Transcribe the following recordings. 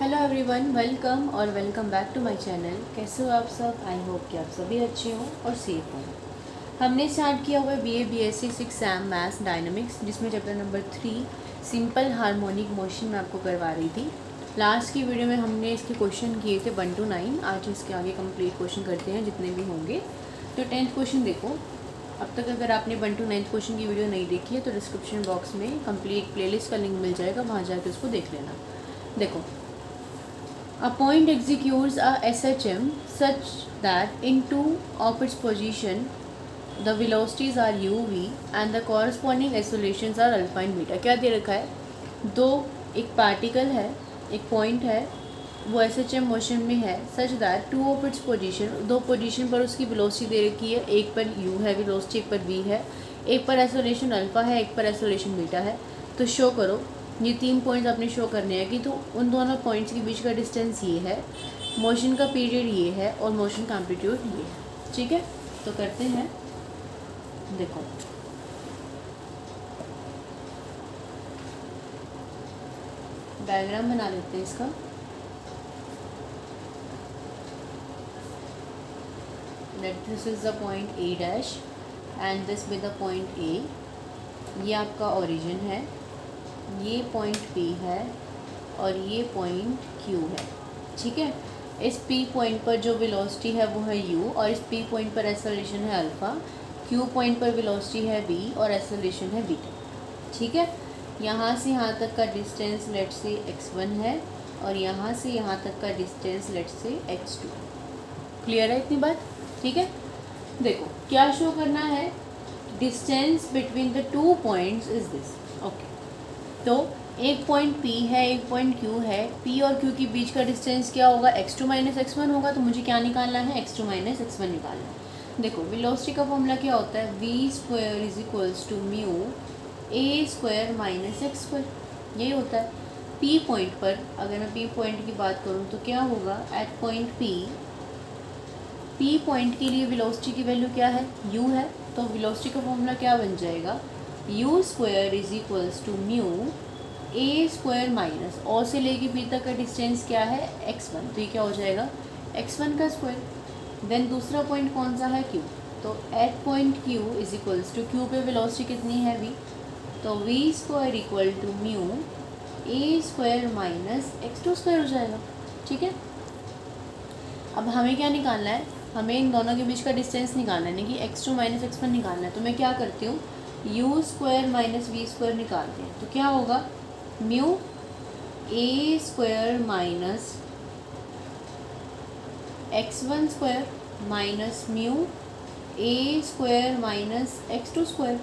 Hello everyone, welcome और welcome back to my channel. कैसे हो आप सब? आई होप कि आप सभी अच्छे हों और सेफ हों। हमने स्टार्ट किया हुआ है BA BSc 6 sem maths dynamics, जिसमें chapter number 3 simple harmonic motion मैं आपको करवा रही थी। लास्ट की वीडियो में हमने इसके क्वेश्चन किए थे 1 to 9। आज इसके आगे कंप्लीट क्वेश्चन करते हैं जितने भी होंगे। तो 10th क्वेश्चन देखो। अब तक अगर आपने 1 to 9 क्वेश्चन की वीडियो नहीं देखी है तो डिस्क्रिप्शन बॉक्स में कंप्लीट प्लेलिस्ट का लिंक मिल जाएगा, वहाँ जाकर उसको देख लेना। देखो, a point executes a SHM such that in two of its position the velocities are uv and the corresponding accelerations are alpha and beta। क्या दे रखा है? दो, एक पार्टिकल है, एक पॉइंट है, वो SHM मोशन में है such that two of its position, दो पोजीशन पर उसकी वेलोसिटी दे रखी है। एक पर u है वेलोसिटी, एक पर v है, एक पर एक्सेलरेशन अल्फा है, एक पर एक्सेलरेशन बीटा है। तो शो करो, ये 3 पॉइंट्स आपने शो करने हैं कि तो उन दोनों पॉइंट्स के बीच का डिस्टेंस ये है, मोशन का पीरियड ये है और मोशन का एम्पलीट्यूड ये है। ठीक है, तो करते हैं। देखो, डायग्राम बना लेते हैं इसका। Let this is the point A dash and this with the point A। ये आपका ओरिजिन है, ये पॉइंट P है और ये पॉइंट Q है। ठीक है, इस P पॉइंट पर जो वेलोसिटी है वो है u और इस P पॉइंट पर एक्सेलरेशन है अल्फ़ा। Q पॉइंट पर वेलोसिटी है v और एक्सेलरेशन है बीटा। ठीक है, यहाँ से यहाँ तक का डिस्टेंस लेट से x1 है और यहाँ से यहाँ तक का डिस्टेंस लेट से x2। क्लियर है इतनी बात? ठीक है, देखो क्या शो करना है, distance between the two points is this. Okay, तो एक पॉइंट P है, एक पॉइंट Q है। P और Q के बीच का डिस्टेंस क्या होगा? x2 माइनस x1 होगा। तो मुझे क्या निकालना है? x2 माइनस x1 निकालना है। देखो, वेलोसिटी का फॉर्मूला क्या होता है? v square is equals to mu a square minus x square, यही होता है। P पॉइंट पर अगर मैं P पॉइंट की बात करूँ तो क्या होगा? एट पॉइंट P पॉइंट के लिए वेलोसिटी की वैल्यू क्या है? u है। तो वेलोसिटी का फॉर्मूला क्या बन जाएगा? u square is equals to mu a square minus O से लेके बी तक का डिस्टेंस क्या है? x1। तो ये क्या हो जाएगा? x1 का स्क्वायर। देन दूसरा पॉइंट कौन सा है? Q। तो at point Q is equals to, Q पे वेलोसिटी कितनी है? v। तो v square equal to mu a square minus x2 square हो जाएगा। ठीक है, अब हमें क्या निकालना है? हमें इन दोनों के बीच का डिस्टेंस निकालना है, यानी कि x2 माइनस x1 निकालना है। तो मैं क्या करती हूँ, u square minus v square निकालते हैं। तो क्या होगा? Mu a square minus x1 square minus mu a square minus x2 square,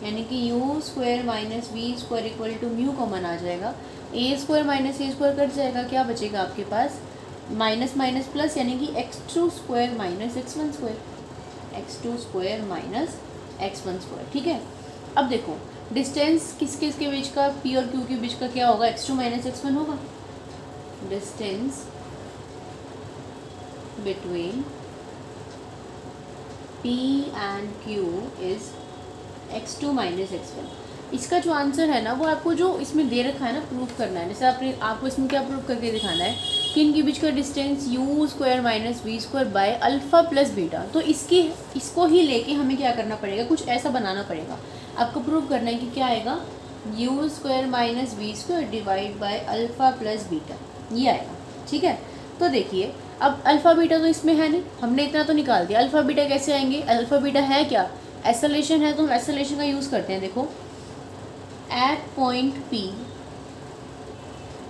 यानी कि u square minus v square equal to mu common आ जाएगा। a square minus a square cut जाएगा, क्या बचेगा आपके पास? माइनस माइनस प्लस, यानी कि x2 square minus x1 square, x2 square minus x1 square. ठीक है, अब देखो डिस्टेंस किस किस के बीच का? P और Q के बीच का क्या होगा? x2 माइनस x1 होगा। Distance between P and Q is x2 minus x1। इसका जो आंसर है ना, वो आपको जो इसमें दे रखा है ना, प्रूफ करना है। जैसे आपको इसमें क्या प्रूफ करके दिखाना है कि इनके बीच का distance u square minus v square by alpha plus beta. तो इसको ही लेके हमें क्या करना पड़ेगा? कुछ ऐसा बनाना पड़ेगा। आपको प्रूव करना है कि क्या आएगा? u square minus v square divide by alpha plus beta, ये आएगा। ठीक है, तो देखिए अब अल्फ़ा बीटा तो इसमें है नहीं, हमने इतना तो निकाल दिया। अल्फ़ा बीटा कैसे आएंगे? अल्फ़ा बीटा है क्या? एक्सेलरेशन है, तो हम एक्सेलरेशन का यूज़ करते हैं। देखो, एट पॉइंट P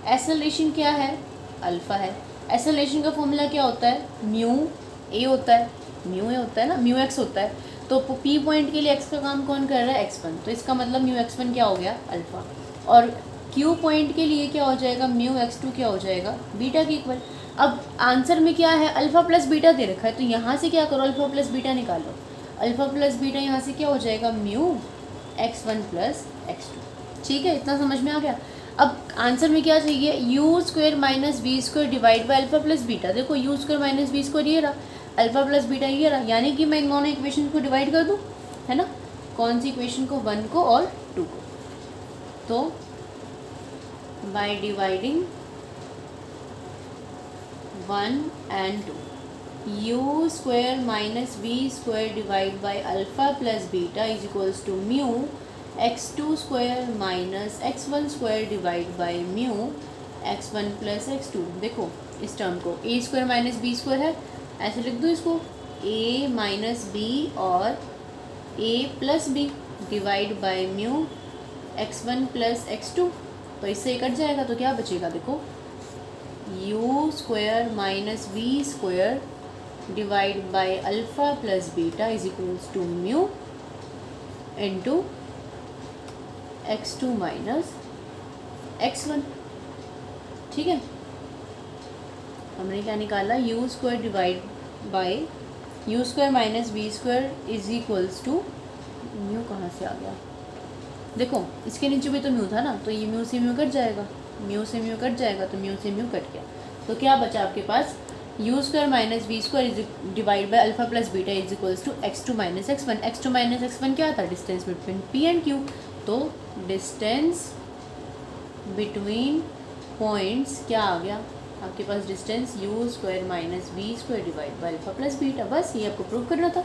एक्सेलरेशन क्या है? अल्फ़ा है। एक्सेलरेशन का फॉर्मूला क्या होता है? म्यू a होता है, म्यू a होता है ना, म्यू x होता है। तो P पॉइंट के लिए x का काम कौन कर रहा है? x1। तो इसका मतलब म्यू x1 क्या हो गया? अल्फ़ा। और Q पॉइंट के लिए क्या हो जाएगा? म्यू x2 क्या हो जाएगा? बीटा के इक्वल। अब आंसर में क्या है? अल्फ़ा प्लस बीटा दे रखा है, तो यहाँ से क्या करो? अल्फ़ा प्लस बीटा निकालो। अल्फ़ा प्लस बीटा यहाँ से क्या हो जाएगा? Mu x1 plus x2। ठीक है, इतना समझ में आ गया? अब आंसर में क्या चाहिए? u square minus v square divide by alpha plus beta. देखो, u square minus v square ये रहा, अल्फ़ा प्लस बीटा ये रहा, यानी कि मैं इन दोनों इक्वेशन को डिवाइड कर दूँ, है ना? कौन सी इक्वेशन को? 1 को और 2 को। तो by dividing 1 and 2, u square minus v square divided by alpha plus beta is equals to mu x2 square minus x1 square divided by mu x1 plus x2। देखो इस टर्म को a square minus b square है, ऐसे लिख दो इसको a minus b और a plus b divide by mu x1 plus x2। तो इससे कट जाएगा तो क्या बचेगा, देखो u square minus v square divide by alpha plus beta is equals to mu into x2 minus x1। ठीक है, हमने क्या निकाला, u square divide by u square minus v square is equals to mu. कहाँ से आ गया, देखो इसके नीचे भी तो म्यू था ना, तो ये म्यू से म्यू कट जाएगा, म्यू से म्यू कट जाएगा, तो म्यू से म्यू कट गया। तो क्या बचा आपके पास, u square minus v square is divide by alpha plus beta is equals to x2 minus x1। x2 minus x1 क्या था, distance between p and q। तो डिस्टेंस बिटवीन पॉइंट्स क्या आ गया आपके पास, distance u square minus v square divide by alpha plus beta. बस ये आपको प्रूव करना था।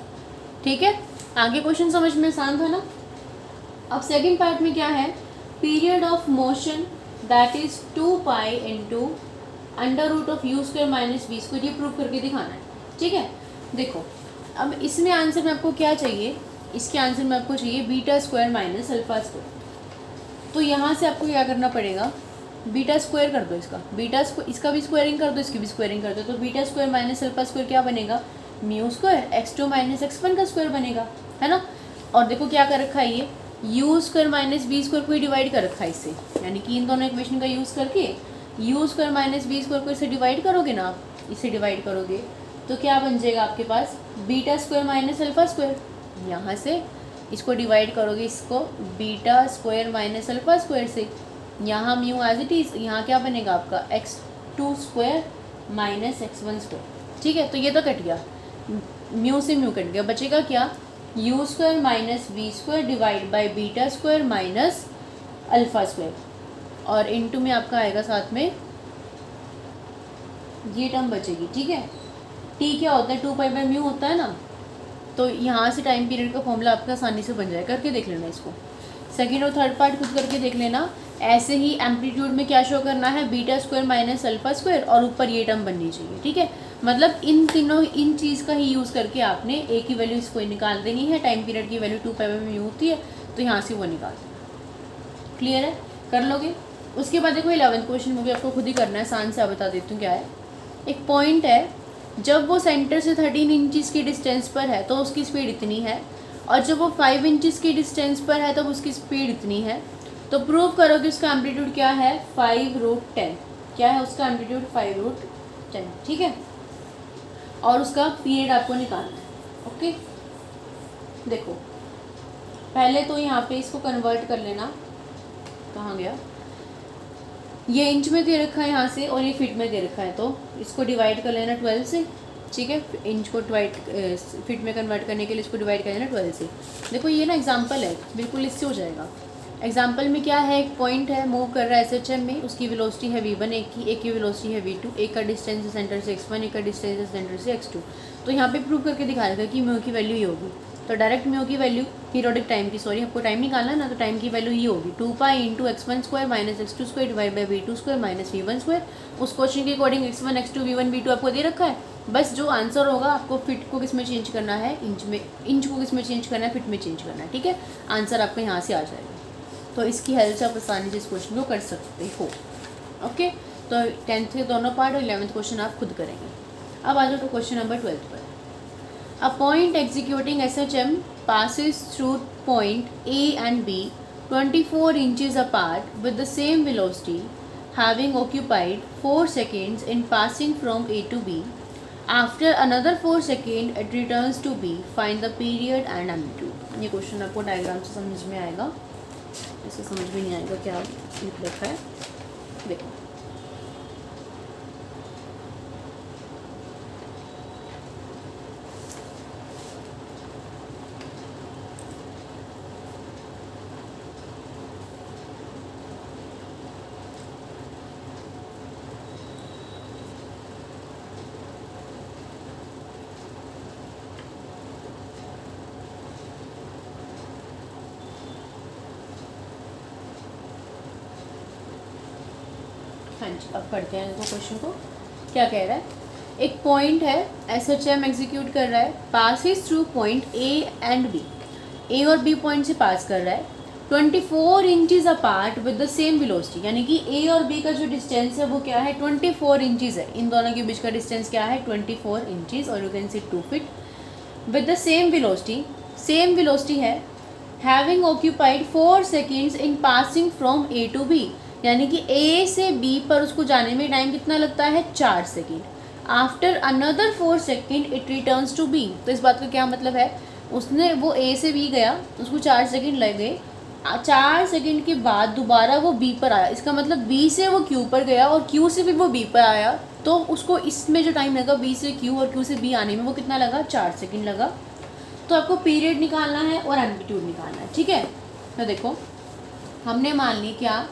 ठीक है, आगे क्वेश्चन समझ में आसान था ना। अब सेकंड पार्ट में क्या है, period of motion that is 2 pi into under root of u square minus v square, ये प्रूव करके दिखाना है। ठीक है, देखो अब इसमें आंसर में आपको क्या चाहिए, इसके आंसर में आपको चाहिए beta square minus alpha square. तो यहाँ से आपको क्या करना पड़ेगा, बीटा स्क्वायर कर दो इसका, इसका भी स्क्वायरिंग कर दो, इसकी भी स्क्वायरिंग कर दो। तो beta square minus alpha square क्या बनेगा, mu square x2 minus x1 का स्क्वायर बनेगा, है ना। और देखो क्या कर रखा है, ये u square minus b square को ही डिवाइड कर रखा है इससे, यानी कि इन दोनों इक्वेशन का यूज़ करके u square minus b square को इससे डिवाइड करोगे ना, आप इसे डिवाइड करोगे तो क्या बन जाएगा आपके पास, beta square minus alpha square. यहाँ से इसको डिवाइड करोगे, इसको beta square minus alpha square से, यहाँ म्यू एज इट इज़, यहाँ क्या बनेगा आपका x2 square minus x1 square. ठीक है, तो ये तो कट गया, म्यू से म्यू कट गया, बचेगा क्या, u square minus v square divide by beta square minus alpha square, और इनटू में आपका आएगा साथ में ये टर्म बचेगी। ठीक है, टी क्या होता है, 2 पाई बाई म्यू होता है ना, तो यहाँ से टाइम पीरियड का फॉर्मूला आपका आसानी से बन जाएगा, करके देख लेना इसको। सेकेंड और थर्ड पार्ट खुद करके देख लेना। ऐसे ही एम्पलीट्यूड में क्या शो करना है, beta square minus alpha square, और ऊपर ये टर्म बननी चाहिए। ठीक है, मतलब इन तीनों इन चीज़ का ही यूज़ करके आपने ए की वैल्यू इसको निकाल देनी है। टाइम पीरियड की वैल्यू 2 पाई बाई म्यू होती है, तो यहाँ से वो निकाल देना। क्लियर है, कर लोगे। उसके बाद देखो 11th क्वेश्चन में भी आपको खुद ही करना है, आसान से बता देती हूँ क्या है। एक पॉइंट है, जब वो सेंटर से 13 इंचज़ की डिस्टेंस पर है तो उसकी स्पीड इतनी है, और जब वो 5 इंचज़ की डिस्टेंस पर है तब उसकी स्पीड इतनी है। तो प्रूव करो कि उसका एम्पलीट्यूड क्या है, 5√10। क्या है उसका एम्पलीट्यूड, 5√10। ठीक है, और उसका पीरियड आपको निकालना है। ओके, देखो पहले तो यहाँ पे इसको कन्वर्ट कर लेना, कहाँ गया, ये इंच में दे रखा है यहाँ से, और ये फीट में दे रखा है, तो इसको डिवाइड कर लेना 12 से। ठीक है, इंच को फीट में कन्वर्ट करने के लिए इसको डिवाइड कर लेना 12 से। देखो ये ना एग्जांपल है, बिल्कुल इससे हो जाएगा। एग्जांपल में क्या है, एक पॉइंट है, मूव कर रहा है SHM में, उसकी वेलोसिटी है v1, एक की वेलोसिटी है v2, एक का डिस्टेंस है सेंटर से x1, एक का डिस्टेंस है सेंटर से x2। तो यहाँ पे प्रूव करके दिखा देगा कि म्यू की वैल्यू ही होगी। तो डायरेक्ट म्यू की वैल्यू, पीरियोडिक टाइम की, सॉरी आपको टाइम निकालना है ना, तो टाइम की वैल्यू ये होगी 2 pi into x1 square minus x2 square divide by v2 square minus v1 square. उस क्वेश्चन के according x1 x2 v1 v2 आपको दे रखा है। बस जो आंसर होगा आपको फिट को किस में चेंज करना है, इंच में, इंच को किस में चेंज करना है, फिट में चेंज करना है। ठीक है, आंसर आपका यहाँ से आ जाएगा। तो इसकी हेल्प से आप आसानी से इस क्वेश्चन को कर सकते हो। ओके, तो 10th के दोनों पार्ट और 11th क्वेश्चन आप खुद करेंगे। अब आ जाओ तो क्वेश्चन नंबर 12 पर। A point executing SHM passes through point A and B 24 inches apart with the same velocity, having occupied 4 seconds in passing from A to B. After another 4 seconds, it returns to B. Find the period and amplitude. ये question आपको diagram से समझ में आएगा, इससे समझ में नहीं आएगा क्या लिख रखा है। देखो हाँ जी, अब पढ़ते हैं इसको, क्वेश्चन को क्या कह रहा है। एक पॉइंट है, एसएचएम एग्जीक्यूट कर रहा है, passes through point A and B, A और बी पॉइंट से पास कर रहा है 24 inches apart with the same velocity, यानी कि ए और बी का जो डिस्टेंस है वो क्या है 24 इंचज़ है। इन दोनों के बीच का डिस्टेंस क्या है 24 इंचज़, और you can see 2 feet with the same velocity है, having occupied 4 seconds in passing from A to B, यानी कि ए से बी पर उसको जाने में टाइम कितना लगता है 4 second. After another 4 second it returns to B, तो इस बात का क्या मतलब है, उसने वो ए से बी गया, उसको 4 सेकेंड लग गए, 4 सेकेंड के बाद दोबारा वो बी पर आया, इसका मतलब बी से वो क्यू पर गया और क्यू से फिर वो बी पर आया, तो उसको इसमें जो टाइम लगा बी से क्यू और क्यू से बी आने में वो कितना लगा 4 सेकेंड लगा। तो आपको पीरियड निकालना है और एम्पलीट्यूड निकालना है, ठीक है। तो देखो हमने मान ली क्या,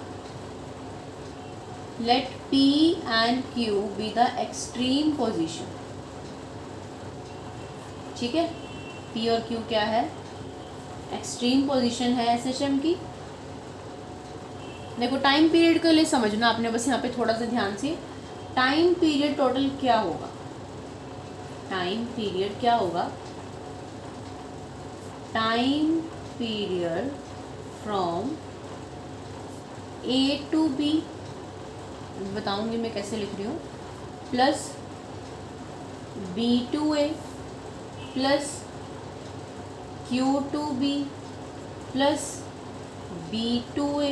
let P and Q be the extreme position, ठीक है। P और Q क्या है, एक्सट्रीम पोजीशन है एसएचएम की। देखो टाइम पीरियड के लिए समझना आपने बस यहाँ पे थोड़ा सा ध्यान से, टाइम पीरियड टोटल क्या होगा, टाइम पीरियड क्या होगा, time period from A to B, बताऊंगी मैं कैसे लिख रही हूँ, plus B to A plus Q to B plus B to A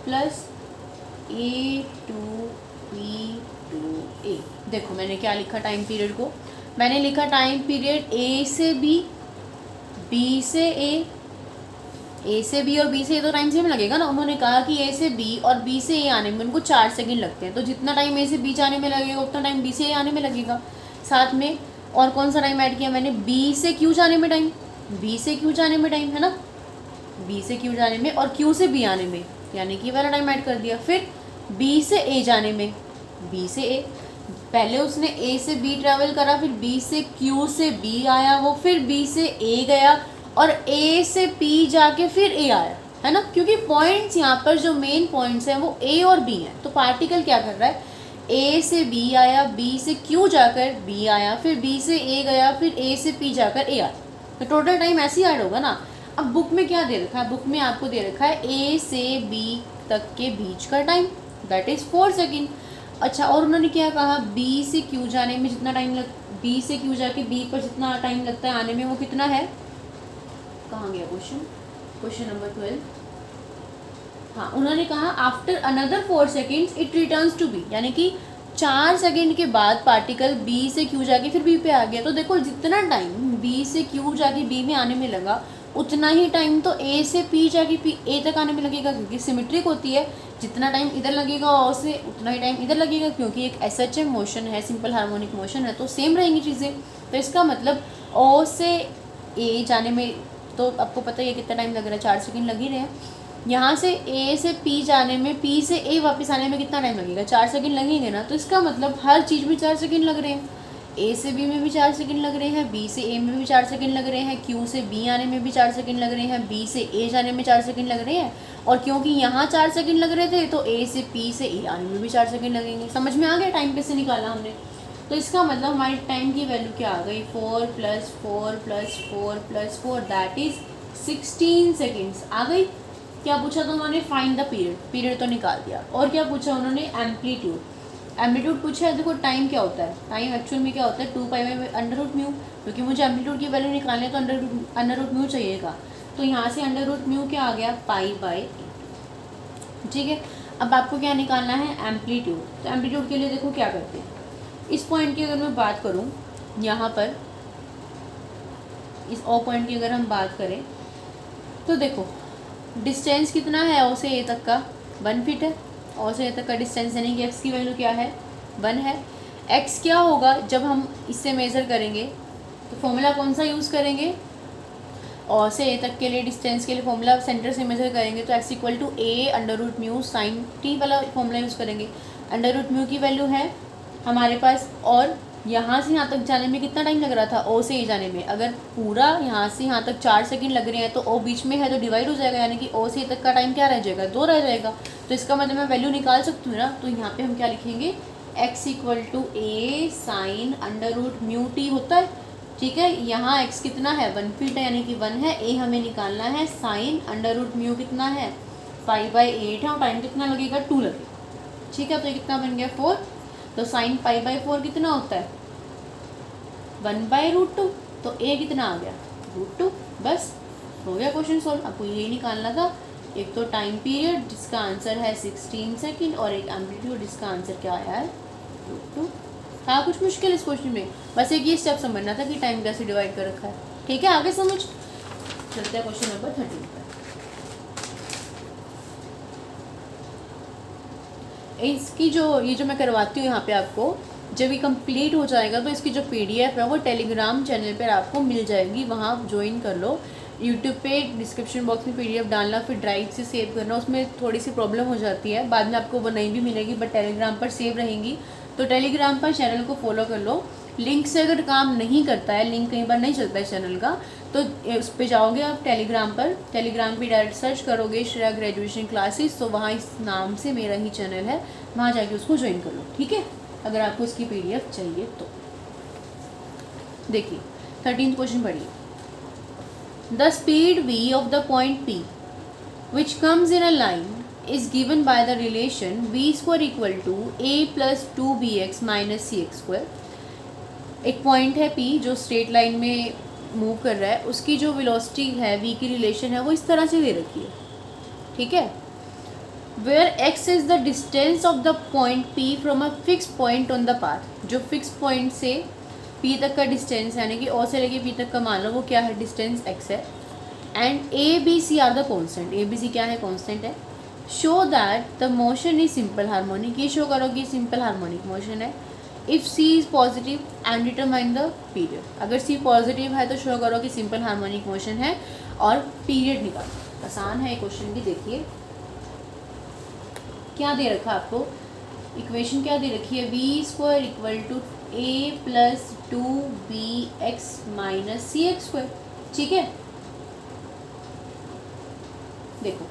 plus A to B to A. देखो मैंने क्या लिखा टाइम पीरियड को, मैंने लिखा टाइम पीरियड ए से बी, बी से ए से बी और बी से ए तो टाइम सेम लगेगा ना। उन्होंने कहा कि ए से बी और बी से ए आने में उनको 4 सेकंड लगते हैं, तो जितना टाइम ए से बी जाने में लगेगा उतना टाइम बी से ए आने में लगेगा। साथ में और कौन सा टाइम ऐड किया मैंने, बी से क्यू जाने में टाइम, बी से क्यू जाने में टाइम है ना, बी से क्यू जाने में और क्यू से बी आने में, यानी कि वाला टाइम ऐड कर दिया। फिर बी से ए जाने में, बी से ए, पहले उसने ए से बी ट्रैवल करा, फिर बी से क्यू से बी आया वो, फिर बी से ए गया और ए से पी जाके फिर ए आया, है ना, क्योंकि पॉइंट्स यहाँ पर जो मेन पॉइंट्स हैं वो ए और बी हैं। तो पार्टिकल क्या कर रहा है, ए से बी आया, बी से क्यू जाकर बी आया, फिर बी से ए गया, फिर ए से पी जाकर ए आया, तो टोटल टाइम ऐसे ही ऐड होगा ना। अब बुक में क्या दे रखा है, बुक में आपको दे रखा है ए से बी तक के बीच का टाइम, दैट इज़ 4 सेकेंड। अच्छा, और उन्होंने क्या कहा, बी से क्यू जाने में जितना टाइम बी से क्यू जाके बी पर जितना टाइम लगता है आने में वो कितना है, कहाँ गया क्वेश्चन नंबर 12। हाँ, उन्होंने कहा after another 4 seconds it returns to B, यानी कि 4 सेकेंड के बाद पार्टिकल बी से क्यू जाके फिर बी पे आ गया। तो देखो जितना टाइम बी से क्यू जाके बी में आने में लगा उतना ही टाइम तो ए से पी जाके पी ए तक आने में लगेगा, क्योंकि सिमेट्रिक होती है, जितना टाइम इधर लगेगा ओ से उतना ही टाइम इधर लगेगा, क्योंकि एक एसएचएम मोशन है, सिंपल हार्मोनिक मोशन है, तो सेम रहेंगी चीज़ें। तो इसका मतलब ओ से ए जाने में तो आपको पता ही है कितना टाइम लग रहा है, 4 सेकेंड लग ही रहे हैं। यहाँ से ए से पी जाने में, पी से ए वापस आने में कितना टाइम लगेगा, 4 सेकेंड लगेंगे ना। तो इसका मतलब हर चीज़ में 4 सेकेंड लग रहे हैं, ए से बी में भी 4 सेकेंड लग रहे हैं, बी से ए में भी 4 सेकेंड लग रहे हैं, क्यू से बी आने में भी 4 सेकेंड लग रहे हैं, बी से ए जाने में 4 सेकेंड लग रहे हैं, और क्योंकि यहाँ 4 सेकेंड लग रहे थे तो ए से पी से ए आने में भी 4 सेकेंड लगेंगे। समझ में आ गया टाइम कैसे निकाला हमने। तो इसका मतलब हमारी टाइम की वैल्यू क्या आ गई, 4 + 4 + 4 + 4 दैट इज़ 16 सेकेंड्स आ गई। क्या पूछा तो उन्होंने, फाइंड द पीरियड, पीरियड तो निकाल दिया। और क्या पूछा उन्होंने, एम्पलीट्यूड, एम्पलीट्यूड पूछा है। देखो टाइम क्या होता है, टाइम एक्चुअल में क्या होता है 2π/√μ, क्योंकि मुझे एम्पलीट्यूड की वैल्यू निकालनी है तो अंडर रूट चाहिएगा, तो यहाँ से अंडर रूट क्या आ गया, π/8, ठीक है। अब आपको क्या निकालना है, एम्पलीट्यूड। तो एम्पलीट्यूड के लिए देखो क्या करते हैं, इस पॉइंट की अगर मैं बात करूँ, यहाँ पर इस ओ पॉइंट की अगर हम बात करें तो देखो डिस्टेंस कितना है ओ से ए तक का, 1 फीट है। ओ से ए तक का डिस्टेंस यानी कि एक्स की वैल्यू क्या है, 1 है। एक्स क्या होगा जब हम इससे मेज़र करेंगे, तो फॉर्मूला कौन सा यूज़ करेंगे, ओ से ए तक के लिए डिस्टेंस के लिए फॉर्मूला सेंटर से मेज़र करेंगे तो x = a√μ sin t वाला फॉर्मूला यूज़ करेंगे। अंडर रूट म्यू की वैल्यू है हमारे पास, और यहाँ से यहाँ तक जाने में कितना टाइम लग रहा था, ओ से ए जाने में। अगर पूरा यहाँ से यहाँ तक 4 सेकंड लग रहे हैं तो ओ बीच में है तो डिवाइड हो जाएगा, यानी कि ओ से ए तक का टाइम क्या रह जाएगा, 2 रह जाएगा। तो इसका मतलब मैं वैल्यू निकाल सकती हूँ ना। तो यहाँ पे हम क्या लिखेंगे, x equal to a sine under root mu t होता है। ठीक है, यहाँ x कितना है 1 फीट है, यानी कि 1 है। ए हमें निकालना है, साइन अंडर रूट म्यू कितना है 5/8 है, और टाइम कितना लगेगा 2 लगेगा। ठीक है, तो ये कितना बन गया 4। तो साइन π/4 कितना होता है 1/√2। तो ए कितना आ गया √2। बस हो गया क्वेश्चन सॉल्व। आपको यही निकालना था। एक तो टाइम पीरियड जिसका आंसर है 16 सेकंड, और एक एम्पलीट्यूड जिसका आंसर क्या आया है √2। हाँ, कुछ मुश्किल इस क्वेश्चन में, बस एक ये स्टेप समझना था कि टाइम कैसे डिवाइड कर रखा है। ठीक है, आगे समझ चलते हैं क्वेश्चन नंबर 13 पर। इसकी ये जो मैं करवाती हूँ यहाँ पे आपको, जब ये कंप्लीट हो जाएगा तो इसकी जो पीडीएफ है वो टेलीग्राम चैनल पर आपको मिल जाएगी, वहाँ आप ज्वाइन कर लो। यूट्यूब पे डिस्क्रिप्शन बॉक्स में पीडीएफ डालना, फिर ड्राइव से सेव करना, उसमें थोड़ी सी प्रॉब्लम हो जाती है, बाद में आपको वो नहीं भी मिलेगी, बट टेलीग्राम पर सेव रहेंगी। तो टेलीग्राम पर चैनल को फॉलो कर लो। लिंक से अगर काम नहीं करता है, लिंक कई बार नहीं चलता है चैनल का, तो उस पर जाओगे आप टेलीग्राम पर, टेलीग्राम पे डायरेक्ट सर्च करोगे श्रेया ग्रेजुएशन क्लासेस, तो वहाँ इस नाम से मेरा ही चैनल है, वहाँ जाके उसको ज्वाइन कर लो। ठीक है, अगर आपको उसकी पीडीएफ चाहिए तो। देखिए 13th क्वेश्चन पढ़िए। The speed v of the point P which comes in a line is given by the relation v square equal to a plus 2bx minus cx square। एक पॉइंट है P जो straight line में move कर रहा है, उसकी जो velocity है v की रिलेशन है वो इस तरह से दे रखी है। ठीक है, where x is the distance of the point P from a fix point on the path. जो फिक्स पॉइंट से P तक का डिस्टेंस, यानी कि O से लेके P तक का मान लो वो क्या है, डिस्टेंस x है। And a b c are the constant. A b c क्या है, कॉन्स्टेंट है। Show that the motion is simple harmonic. ये शो करो कि सिंपल हार्मोनिक मोशन है। If c is positive and determine the period. अगर c positive है तो शो करो कि सिंपल हार्मोनिक मोशन है, और पीरियड निकालो। आसान है ये क्वेश्चन भी। देखिए क्या दे रखा आपको, इक्वेशन क्या दे रखी है, v square equal to A plus 2bx minus cx square. ठीक है, देखो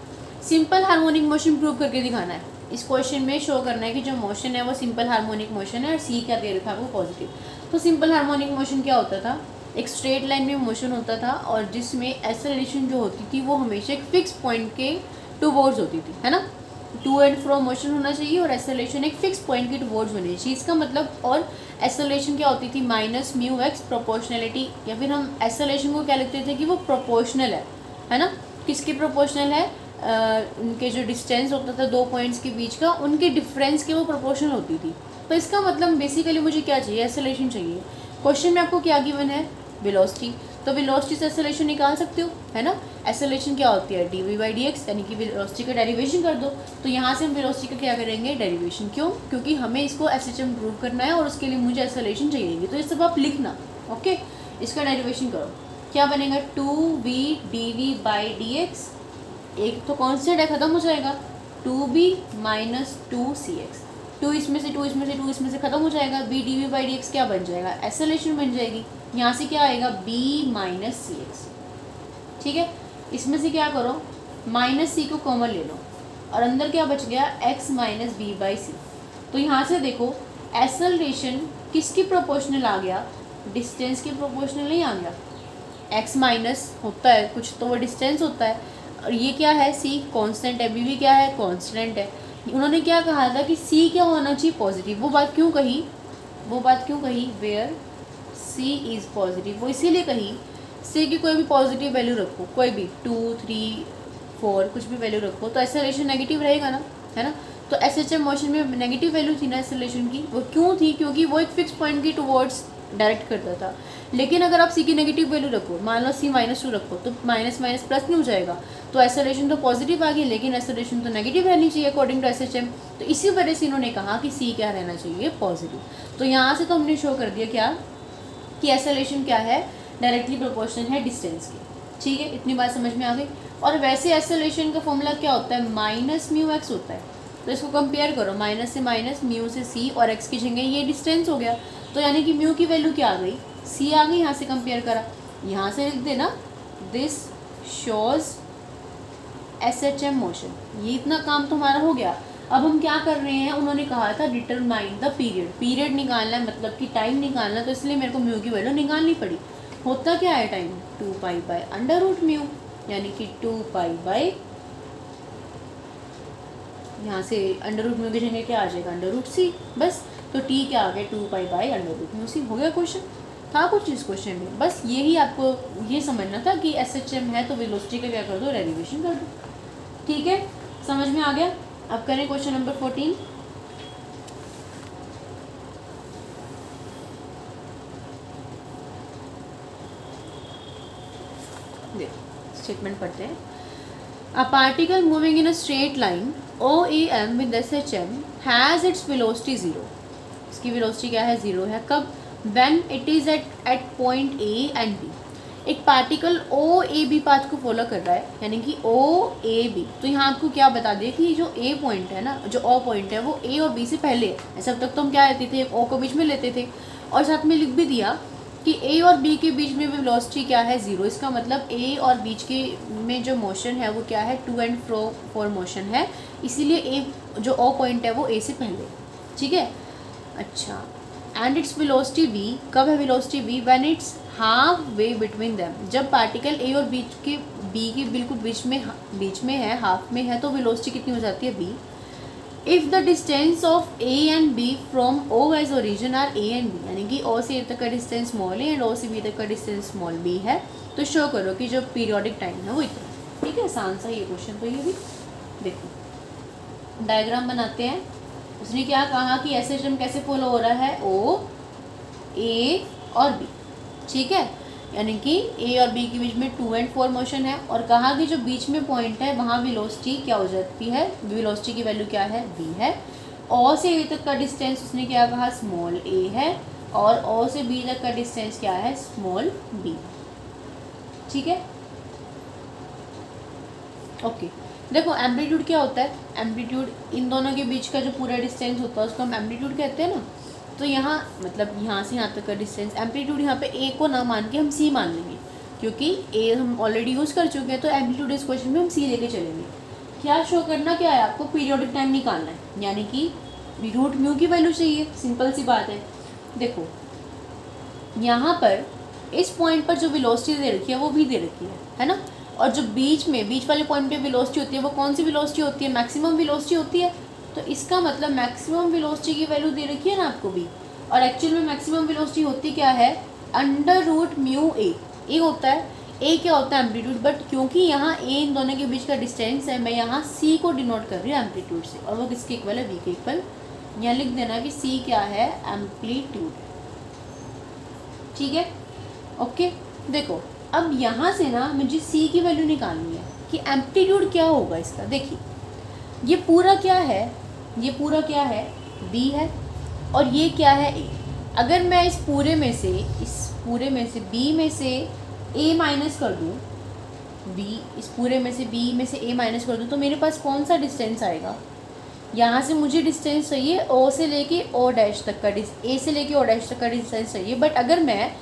सिंपल हार्मोनिक मोशन प्रूव करके दिखाना है। इस क्वेश्चन में शो करना है कि जो मोशन है वो सिंपल हार्मोनिक मोशन है, और सी क्या दे रखा है वो पॉजिटिव। तो सिंपल हार्मोनिक मोशन क्या होता था, एक स्ट्रेट लाइन में मोशन होता था, और जिसमें एक्सेलरेशन जो होती थी वो हमेशा एक फिक्स पॉइंट के टूवर्ड्स होती थी, है ना। टू एंड फ्रो मोशन होना चाहिए, और एक्सेलरेशन एक फिक्स पॉइंट की टूवर्ड्स होनी चाहिए। इसका मतलब, और एक्सेलरेशन क्या होती थी, माइनस म्यू एक्स प्रोपोर्शनलिटी, या फिर हम एक्सेलरेशन को क्या लिखते थे कि वो प्रोपोर्शनल है ना। किसके प्रोपोर्शनल है, उनके जो डिस्टेंस होता था 2 पॉइंट्स के बीच का, उनके डिफरेंस के वो प्रोपोर्शनल होती थी। तो इसका मतलब बेसिकली मुझे क्या चाहिए, एक्सेलरेशन चाहिए। क्वेश्चन में आपको क्या गिवन है, वेलोसिटी। तो वेलोसिटी से एक्सेलरेशन निकाल सकते हो, है ना। एक्सेलरेशन क्या होती है, dv/dx, यानी कि वेलोसिटी का डेरिवेशन कर दो। तो यहाँ से हम वेलोसिटी का क्या करेंगे, डेरिवेशन। क्यों, क्योंकि हमें इसको एसएचएम प्रूव करना है, और उसके लिए मुझे एक्सेलरेशन चाहिए। तो ये सब आप लिखना, ओके। इसका डेरिवेशन करो, क्या बनेगा, 2v dv/dx। एक तो कॉन्स्टेंट है, खत्म हो जाएगा, 2b माइनस 2cx। 2 इसमें से 2 इसमें से 2 इसमें से खत्म हो जाएगा। b dv/dx क्या बन जाएगा, एक्सेलरेशन बन जाएगी। यहाँ से क्या आएगा, b माइनस cx। ठीक है, इसमें से क्या करो, माइनस c को कॉमन ले लो, और अंदर क्या बच गया, x माइनस b/c। तो यहाँ से देखो एक्सेलरेशन किसकी प्रोपोर्शनल आ गया, डिस्टेंस की प्रोपोर्शनल नहीं आ गया। x माइनस होता है कुछ तो वो डिस्टेंस होता है, और ये क्या है, c कांस्टेंट है, b भी क्या है, कांस्टेंट है। उन्होंने क्या कहा था कि c क्या होना चाहिए, पॉजिटिव। वो बात क्यों कही, वेयर c इज़ पॉजिटिव। वो इसीलिए कही, c की कोई भी पॉजिटिव वैल्यू रखो, कोई भी 2, 3, 4 कुछ भी वैल्यू रखो, तो एक्सेलरेशन नेगेटिव रहेगा ना, है ना। तो एसएचएम मोशन में नेगेटिव वैल्यू थी ना एक्सेलरेशन की। वो क्यों थी, क्योंकि वो एक फिक्स पॉइंट की टुवर्ड्स डायरेक्ट करता था। लेकिन अगर आप सी की नेगेटिव वैल्यू रखो, मान लो सी -2 रखो, तो माइनस माइनस प्लस नहीं हो जाएगा। तो एक्सेलरेशन तो पॉजिटिव आ गई, लेकिन एक्सेलरेशन तो नेगेटिव रहनी चाहिए अकॉर्डिंग टू एसएचएम। तो इसी वजह से इन्होंने कहा कि सी क्या रहना चाहिए, पॉजिटिव। तो यहाँ से तो हमने शो कर दिया क्या, कि एक्सेलरेशन क्या है, डायरेक्टली प्रोपोर्शनल है डिस्टेंस की। ठीक है, इतनी बात समझ में आ गई। और वैसे एक्सेलरेशन का फॉर्मूला क्या होता है, माइनस म्यू एक्स होता है। तो इसको कंपेयर करो, माइनस से माइनस, म्यू से सी, और एक्स की जगह ये डिस्टेंस हो गया, तो यानी कि म्यू की वैल्यू क्या आ गई, सी आ गई। यहाँ से कंपेयर करा, यहाँ से लिख देना दिस शोज SHM मोशन। ये इतना काम तो हमारा हो गया। अब हम क्या कर रहे हैं, उन्होंने कहा था डिटरमाइन द पीरियड, पीरियड निकालना है, मतलब कि टाइम निकालना, तो इसलिए मेरे को म्यू की वैल्यू निकालनी पड़ी। होता क्या है टाइम, 2π/√μ, यानी कि 2π, यहाँ से √μ की जगह क्या आ जाएगा, √c, बस। तो t क्या आ गया, 2π/√μc। हो गया क्वेश्चन। था कुछ इस क्वेश्चन में, बस यही आपको ये समझना था कि SHM है तो वेलोसिटी का क्या कर दो, डेरिवेशन कर दो। ठीक है, समझ में आ गया। अब करें क्वेश्चन नंबर 14। स्टेटमेंट पढ़ते हैं। A particle moving in a straight line OEM with SHM has its velocity 0। इसकी वेलोसिटी क्या है, 0 है। कब, when it is at point A and B। एक पार्टिकल OAB पाथ को फॉलो कर रहा है, यानी कि OAB। तो यहाँ आपको क्या बता दें कि जो A पॉइंट है ना, जो O पॉइंट है, वो A और B से पहले है। ऐसा अब तक तो हम क्या लेते थे, O को बीच में लेते थे, और साथ में लिख भी दिया कि A और B के बीच में वेलोसिटी क्या है, 0। इसका मतलब A और बीच के में जो मोशन है वो क्या है, टू एंड फ्रो मोशन है, इसीलिए A जो O पॉइंट है वो A से पहले। ठीक है, अच्छा। एंड इट्स वेलोसिटी V, कब है velocity V, when it's half way between them. जब पार्टिकल A और B के बिल्कुल बीच में है, हाफ में है, तो वेलोसिटी कितनी हो जाती है, V। If the distance of A and B from O as origin are A and B, यानी कि O से A तक का distance small a and O से B तक का डिस्टेंस स्मॉल b है, तो शो करो कि जो पीरियोडिक टाइम है वो इतना। ठीक है, आसान सा ये क्वेश्चन। तो ये भी देखो, डायग्राम बनाते हैं। उसने क्या कहा कि SHM कैसे फॉलो हो रहा है, O, A और B। ठीक है, यानी कि A और B के बीच में 2 and 4 मोशन है, और कहा कि जो बीच में पॉइंट है वहाँ वेलोसिटी क्या हो जाती है, वेलोसिटी की वैल्यू क्या है, V है। O से A तक का डिस्टेंस उसने क्या कहा, स्मॉल a है, और O से B तक का डिस्टेंस क्या है, स्मॉल b। ठीक है, ओके। देखो एम्पलीट्यूड क्या होता है, एम्पलीट्यूड इन दोनों के बीच का जो पूरा डिस्टेंस होता है उसको हम एम्पलीट्यूड कहते हैं ना। तो यहाँ मतलब यहाँ से यहाँ तक का डिस्टेंस, एम्पलीट्यूड यहाँ पे A को ना मान के हम C मान लेंगे, क्योंकि A हम ऑलरेडी यूज़ कर चुके हैं, तो एम्पलीट्यूड इस क्वेश्चन में हम C लेके चलेंगे। क्या शो करना क्या है, आपको पीरियोडिक टाइम निकालना है, यानी कि √μ की वैल्यू चाहिए। सिंपल सी बात है। देखो यहाँ पर इस पॉइंट पर जो वेलोसिटी दे रखी है वो भी दे रखी है ना, और जो बीच वाले पॉइंट पे वेलोसिटी होती है वो कौन सी वेलोसिटी होती है, मैक्सिमम वेलोसिटी होती है। तो इसका मतलब मैक्सिमम वेलोसिटी की वैल्यू दे रखी है ना आपको भी, और एक्चुअल में मैक्सिमम वेलोसिटी होती क्या है, √μA। ए होता है, ए क्या होता है, एम्पलीट्यूड, बट क्योंकि यहाँ ए इन दोनों के बीच का डिस्टेंस है, मैं यहाँ सी को डिनोट कर रही हूँ एम्पलीट्यूड से, और वो किसके इक्वल है, वी के इक्वल। यहाँ लिख देना कि सी क्या है, एम्पलीट्यूड। ठीक है, ओके। देखो अब यहाँ से ना मुझे सी की वैल्यू निकालनी है कि एम्पलीट्यूड क्या होगा इसका। देखिए ये पूरा क्या है, ये पूरा क्या है, बी है, और ये क्या है, ए। अगर मैं इस पूरे में से बी में से ए माइनस कर दूँ, इस पूरे में से बी में से ए माइनस कर दूँ, तो मेरे पास कौन सा डिस्टेंस आएगा। यहाँ से मुझे डिस्टेंस चाहिए ओ से लेके ओ डैश तक का, ए से लेके ओ डैश तक का डिस्टेंस चाहिए, बट अगर मैं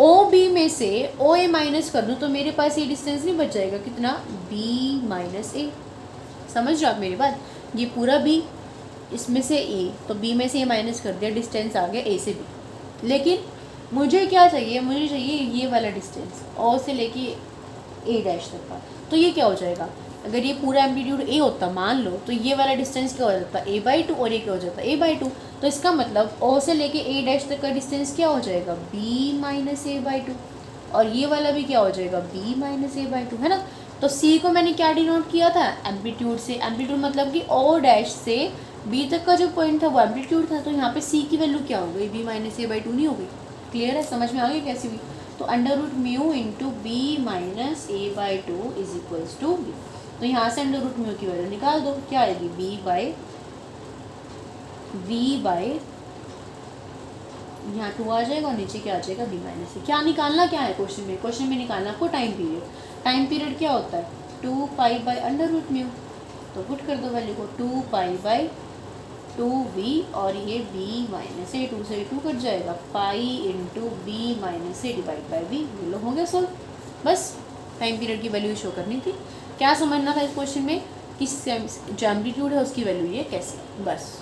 ओ बी में से ओ ए माइनस कर दूँ तो मेरे पास ये डिस्टेंस नहीं बच जाएगा, कितना, बी माइनस ए। समझ रहे हो आप मेरी बात, ये पूरा बी, इसमें से ए, तो बी में से ए माइनस कर दिया, डिस्टेंस आ गया ए से बी। लेकिन मुझे क्या चाहिए, मुझे चाहिए ये वाला डिस्टेंस ओ से लेके ए डैश तक का। तो ये क्या हो जाएगा, अगर ये पूरा एम्पलीट्यूड ए होता मान लो, तो ये वाला डिस्टेंस क्या हो जाता है, a/2, और ये क्या हो जाता है, a/2। तो इसका मतलब ओ से लेके ए डैश तक का डिस्टेंस क्या हो जाएगा, b माइनस a/2, और ये वाला भी क्या हो जाएगा, b माइनस a/2, है ना। तो c को मैंने क्या डिनोट किया था, एम्पलीट्यूड से। एम्पलीट्यूड मतलब कि ओ डैश से b तक का जो पॉइंट था वो एम्पलीट्यूड था, तो यहाँ पे c की वैल्यू क्या हो गई, b माइनस a/2 नहीं हो गई। क्लियर है, समझ में आ गई कैसी भी। तो √μ into B minus a/2 is equals to B. तो यहाँ से √μ की वैल्यू निकाल दो, क्या आएगी, v/, यहाँ 2 आ जाएगा और नीचे क्या आ जाएगा, b माइनस ए। क्या निकालना क्या है क्वेश्चन में निकालना आपको टाइम पीरियड। टाइम पीरियड क्या होता है, 2π/√μ। तो पुट कर दो वैल्यू को 2π/2v और ये b माइनस ए, 2 से 2 कट जाएगा, pi into B minus a divide by v. ये लो हो गया सॉल्व। बस टाइम पीरियड की वैल्यू शो करनी थी। क्या समझना था इस क्वेश्चन में कि जो एम्पलीट्यूड है उसकी वैल्यू ये कैसे, बस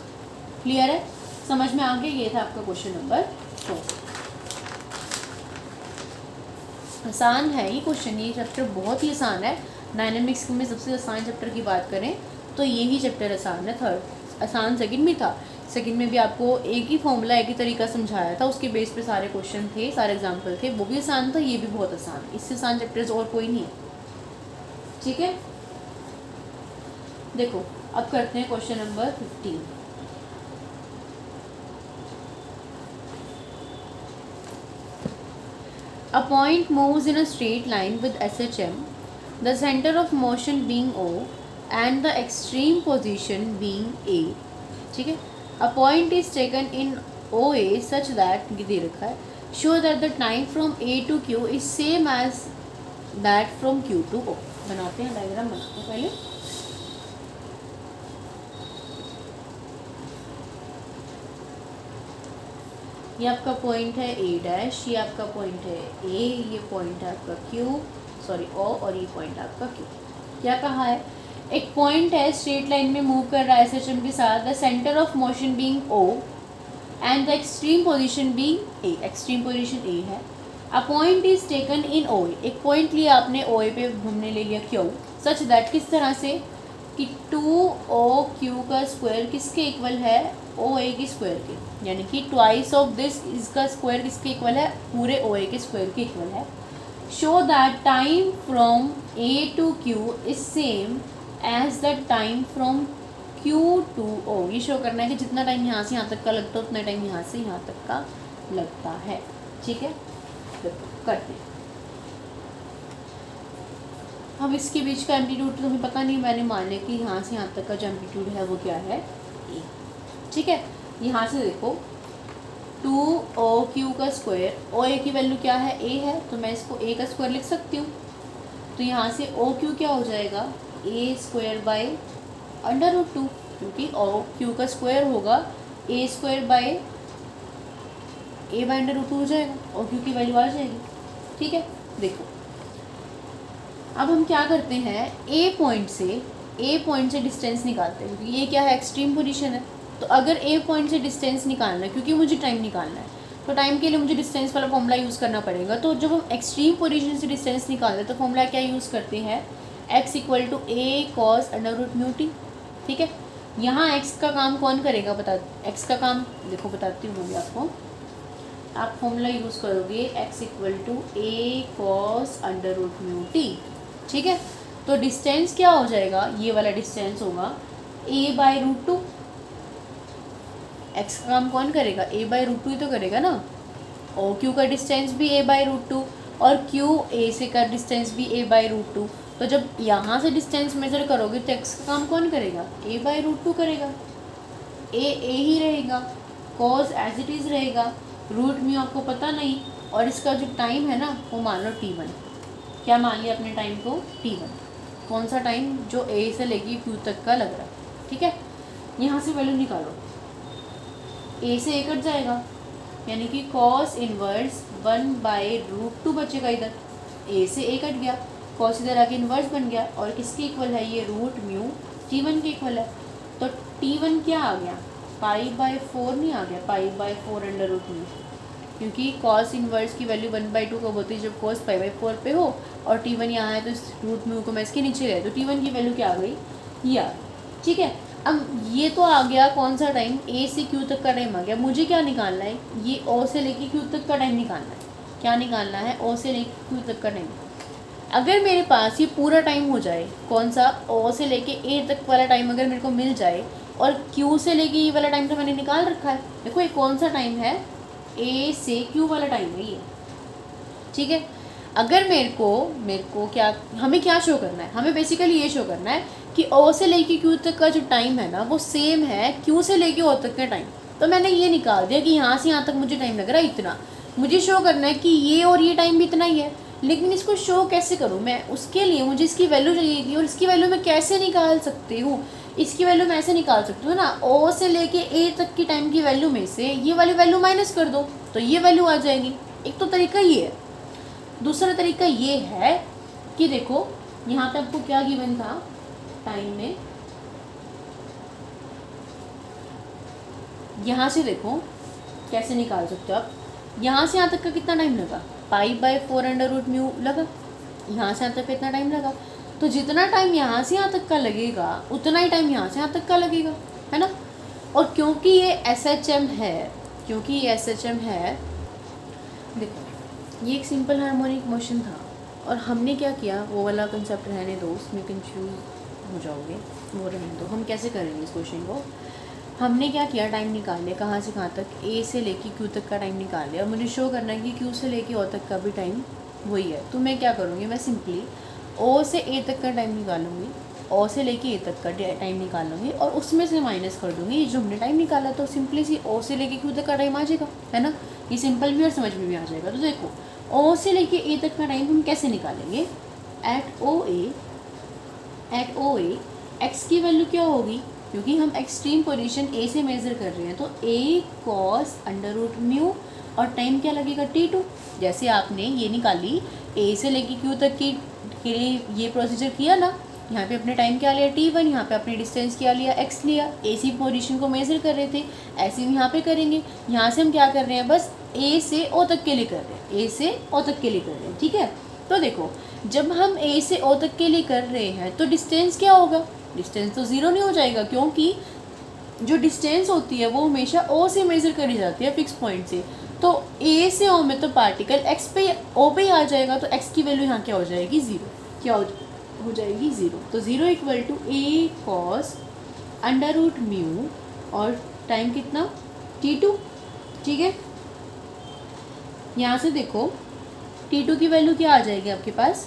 क्लियर है, समझ में आ गया। ये था आपका क्वेश्चन नंबर 4। आसान है ये क्वेश्चन, ये चैप्टर बहुत ही आसान है। डायनेमिक्स में सबसे आसान चैप्टर की बात करें तो यही चैप्टर आसान है। थर्ड आसान सेकंड में था, सेकंड में भी आपको एक ही फॉर्मूला एक ही तरीका समझाया था, उसके बेस पे सारे क्वेश्चन थे, सारे एग्जाम्पल थे, वो भी आसान था, ये भी बहुत आसान। इससे आसान चैप्टर्स और कोई नहीं है, ठीक है। देखो अब करते हैं question number 15। A point moves in a straight line with SHM, the center of motion being O and the extreme position being A, ठीक है। A point is taken in OA such that दे रखा है, show that the time from A to Q is same as that from Q to O। बनाते हैं diagram, बनाते हैं पहले। ये आपका पॉइंट है ए डैश, ये आपका पॉइंट है ए, ये पॉइंट है आपका क्यू, सॉरी ओ, और ये पॉइंट आपका क्यू। क्या कहा है, एक पॉइंट है स्ट्रेट लाइन में मूव कर रहा है एसएचएम के साथ, the centre of motion being O and the extreme position being A, extreme position A है। A point is taken in O, एक पॉइंट लिया आपने ओ ए पे, हमने ले लिया क्यू, सच दैट किस तरह से कि 2OQ का स्क्वायर किसके इक्वल है, OA की स्क्वायर के, यानी कि ट्वाइस ऑफ दिस इसका स्क्वायर किसके इक्वल है, पूरे OA के स्क्वायर के इक्वल है। Show that time from A to Q is same as the time from Q to O। ये शो करना है कि जितना टाइम यहाँ से यहाँ तक का लगता है उतना टाइम यहाँ से यहाँ तक का लगता है, ठीक है। करते हैं अब इसके बीच का एम्पलीट्यूड तो हमें पता नहीं, मैंने मान लिया कि यहाँ से यहाँ तक का जो एम्पलीट्यूड है वो क्या है, ए, ठीक है। यहाँ से देखो 2OQ का स्क्वायर, OA की वैल्यू क्या है, ए है, तो मैं इसको ए का स्क्वायर लिख सकती हूँ। तो यहाँ से OQ क्या हो जाएगा, ए स्क्वायर बाई √2, क्योंकि OQ का स्क्वायर होगा ए स्क्वायर बाई ए बाई √2 हो जाएगा, OQ की वैल्यू आ जाएगी, ठीक है। देखो अब हम क्या करते हैं, ए पॉइंट से डिस्टेंस निकालते हैं, क्योंकि ये क्या है, एक्सट्रीम पोजीशन है। तो अगर ए पॉइंट से डिस्टेंस निकालना है, क्योंकि मुझे टाइम निकालना है, तो टाइम के लिए मुझे डिस्टेंस वाला फॉर्मूला यूज़ करना पड़ेगा। तो जब हम एक्सट्रीम पोजीशन से डिस्टेंस निकालते हैं तो फॉर्मूला क्या यूज़ करते हैं, x = a cos √μt, ठीक है। यहाँ x का काम कौन करेगा, बता, x का काम देखो बताती हूँ मैं आपको। आप फॉर्मूला यूज़ करोगे x = a cos √μt, ठीक है। तो डिस्टेंस क्या हो जाएगा, ये वाला डिस्टेंस होगा a/√2। x का काम कौन करेगा, a/√2 ही तो करेगा ना। और q का डिस्टेंस भी a/√2 और q a से का डिस्टेंस भी a/√2। तो जब यहाँ से डिस्टेंस मेजर करोगे तो x का काम कौन करेगा, a/√2 करेगा, a ही रहेगा, cos एज इट इज़ रहेगा, √μ आपको पता नहीं, और इसका जो टाइम है ना वो मान लो t1। क्या मान लिया अपने टाइम को, t1। कौन सा टाइम, जो a से लेके q तक का लग रहा है, ठीक है। यहाँ से वैल्यू निकालो, a से a कट जाएगा, यानी कि cos इनवर्स 1/√2 बचेगा इधर, a से a कट गया, cos इधर आके इन्वर्स बन गया, और किसके इक्वल है ये, √μ t1 के इक्वल है। तो t1 क्या आ गया, π/4 नहीं आ गया, π/4 क्योंकि cos इनवर्स की वैल्यू 1/2 कब होती है, जब cos π/4 पे हो, और t1 यहाँ है तो इस √μ को मैं इसके नीचे गया, तो t1 की वैल्यू क्या आ गई, ये आ गई, ठीक है। अब ये तो आ गया कौन सा टाइम, a से q तक का टाइम आ गया। मुझे क्या निकालना है, ये o से लेके q तक का टाइम निकालना है। क्या निकालना है, o से लेके q तक का टाइम। अगर मेरे पास ये पूरा टाइम हो जाए, कौन सा, o से लेके a तक वाला टाइम अगर मेरे को मिल जाए, और q से लेके ये वाला टाइम तो मैंने निकाल रखा है। देखो ये कौन सा टाइम है, a से q वाला टाइम है ये, ठीक है। अगर मेरे को क्या, हमें क्या शो करना है, हमें बेसिकली ये शो करना है कि o से लेके q तक का जो टाइम है ना वो सेम है q से लेके o तक का टाइम। तो मैंने ये निकाल दिया कि यहाँ से यहाँ तक मुझे टाइम लग रहा है इतना। मुझे शो करना है कि ये और ये टाइम भी इतना ही है, लेकिन इसको शो कैसे करूँ मैं, उसके लिए मुझे इसकी वैल्यू चाहिएगी, और इसकी वैल्यू मैं कैसे निकाल सकती हूँ, इसकी वैल्यू मैं ऐसे निकाल सकती हूँ ना, ओ से लेके ए तक की टाइम की वैल्यू में से ये वाली वैल्यू माइनस कर दो तो ये वैल्यू आ जाएगी। एक तो तरीका ये है। दूसरा तरीका ये है कि देखो यहाँ पे आपको क्या गिवन था टाइम में, यहाँ से देखो कैसे निकाल सकते हो आप। यहाँ से यहाँ तक का कितना टाइम लगा, पाई/4 लगा, यहाँ से यहाँ तक कितना टाइम लगा, तो जितना टाइम यहाँ से यहाँ तक का लगेगा उतना ही टाइम यहाँ से यहाँ तक का लगेगा, है ना। और क्योंकि ये SHM है, देखो ये एक सिंपल हार्मोनिक मोशन था, और हमने क्या किया, वो वाला कंसेप्ट रहने दो, उसमें कंफ्यूज हो जाओगे, वो रहने दो। हम कैसे करेंगे इस क्वेश्चन को, हमने क्या किया, टाइम निकाल लिया कहाँ से कहाँ तक, ए से लेके क्यू तक का टाइम निकाल लिया, और मुझे शो करना है कि क्यू से लेके ओ तक का भी टाइम वही है। तो मैं क्या करूँगी, मैं सिंपली ओ से ए तक का टाइम निकालूंगी, ओ से लेके ए तक का टाइम निकालूंगी, और उसमें से माइनस कर दूँगी ये जो हमने टाइम निकाला, तो सिंपली सी ओ से लेके क्यू तक का टाइम आ जाएगा, है ना। ये सिंपल भी और समझ में भी आ जाएगा। तो देखो ओ से लेके ए तक का टाइम हम कैसे निकालेंगे, एट ओ ए एक्स की वैल्यू क्या होगी, क्योंकि हम एक्सट्रीम पोजीशन ए से मेज़र कर रहे हैं, तो ए कॉस √μ, और टाइम क्या लगेगा t2। जैसे आपने ये निकाली ए से लेके क्यू तक की के लिए ये प्रोसीजर किया ना, यहाँ पे अपने टाइम क्या लिया t1, यहाँ पे अपने डिस्टेंस क्या लिया x लिया, ए सी पोजीशन को मेज़र कर रहे थे, ऐसे हम यहाँ पे करेंगे। यहाँ से हम क्या कर रहे हैं, बस ए से ओ तक के लिए कर रहे हैं, ए से ओ तक के लिए कर रहे हैं, ठीक है। तो देखो जब हम ए से ओ तक के लिए कर रहे हैं तो डिस्टेंस क्या होगा, डिस्टेंस तो ज़ीरो नहीं हो जाएगा, क्योंकि जो डिस्टेंस होती है वो हमेशा ओ से मेज़र करी जाती है फिक्स पॉइंट से। तो ए से ओ में तो पार्टिकल एक्स पे ओ पे ही आ जाएगा, तो एक्स की वैल्यू यहाँ क्या हो जाएगी, ज़ीरो। क्या हो जाएगी, ज़ीरो। तो zero equal to A cos √μ, और टाइम कितना t2, ठीक है। यहाँ से देखो t2 की वैल्यू क्या आ जाएगी आपके पास,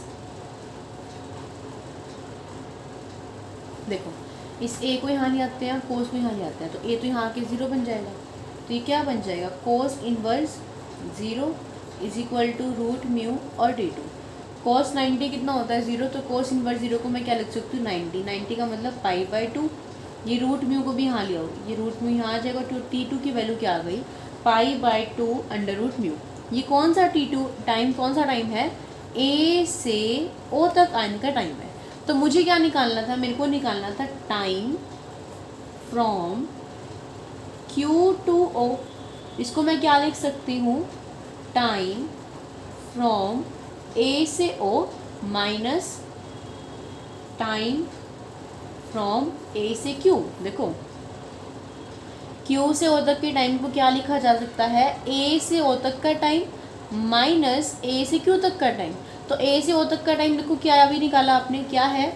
देखो इस a को यहाँ ले आते हैं, कोस को यहाँ ले आते हैं, तो a तो यहाँ के 0 बन जाएगा, तो ये क्या बन जाएगा, cos inverse 0 is equal to √μ और t2। कोस 90 कितना होता है, 0, तो कोस इनवर्स 0 को मैं क्या लिख सकती हूँ, 90 का मतलब पाई/2। ये √μ को भी यहाँ ले आओ, ये √μ यहाँ आ जाएगा, तो t2 की वैल्यू क्या आ गई, पाई/2 √μ। ये कौन सा t2 टाइम, कौन सा टाइम है, a से o तक आने का टाइम है। तो मुझे क्या निकालना था, मेरे को निकालना था time from Q to O। इसको मैं क्या लिख सकती हूँ, टाइम फ्रॉम A से O minus time from A से Q। देखो Q से O तक के टाइम को क्या लिखा जा सकता है, A से O तक का टाइम माइनस A से Q तक का टाइम। तो A से O तक का टाइम देखो क्या अभी निकाला आपने, क्या है,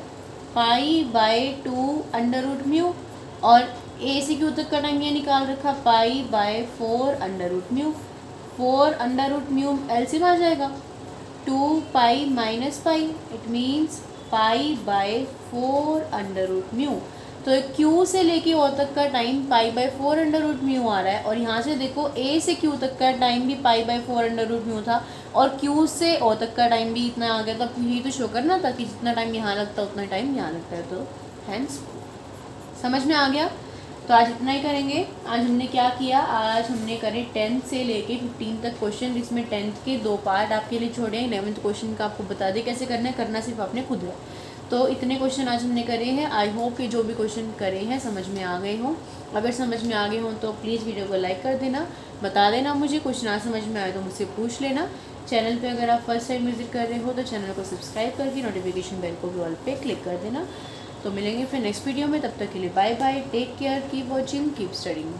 पाई/2 √μ, और A से Q तक का टाइम ये निकाल रखा पाई/4 √μ। 4 √μ एलसीएम आ जाएगा, 2 pi minus pi, it means पाई/4 √μ। तो Q से लेके O तक का टाइम पाई/4 √μ आ रहा है, और यहाँ से देखो A से Q तक का टाइम भी पाई/4 √μ था, और Q से O तक का टाइम भी इतना आ गया था। यही तो शो करना था कि जितना टाइम यहाँ लगता है उतना टाइम यहाँ लगता है, तो हैंस समझ में आ गया। तो आज इतना ही करेंगे। आज हमने क्या किया, आज हमने करे 10 से लेके 15 तक क्वेश्चन, जिसमें 10th के 2 पार्ट आपके लिए छोड़े हैं। 11th क्वेश्चन का आपको बता दें कैसे करना है, करना सिर्फ आपने खुद है। तो इतने क्वेश्चन आज हमने करे हैं। आई होप कि जो भी क्वेश्चन करे हैं समझ में आ गए हों। अगर समझ में आ गए हों तो प्लीज़ वीडियो को लाइक कर देना, बता देना मुझे, कुछ ना समझ में आए तो मुझसे पूछ लेना। चैनल पे अगर आप फर्स्ट टाइम विजिट कर रहे हो तो चैनल को सब्सक्राइब करके नोटिफिकेशन बेल को भी ऑल पे क्लिक कर देना। तो मिलेंगे फिर नेक्स्ट वीडियो में, तब तक के लिए bye bye, take care, keep watching, keep studying.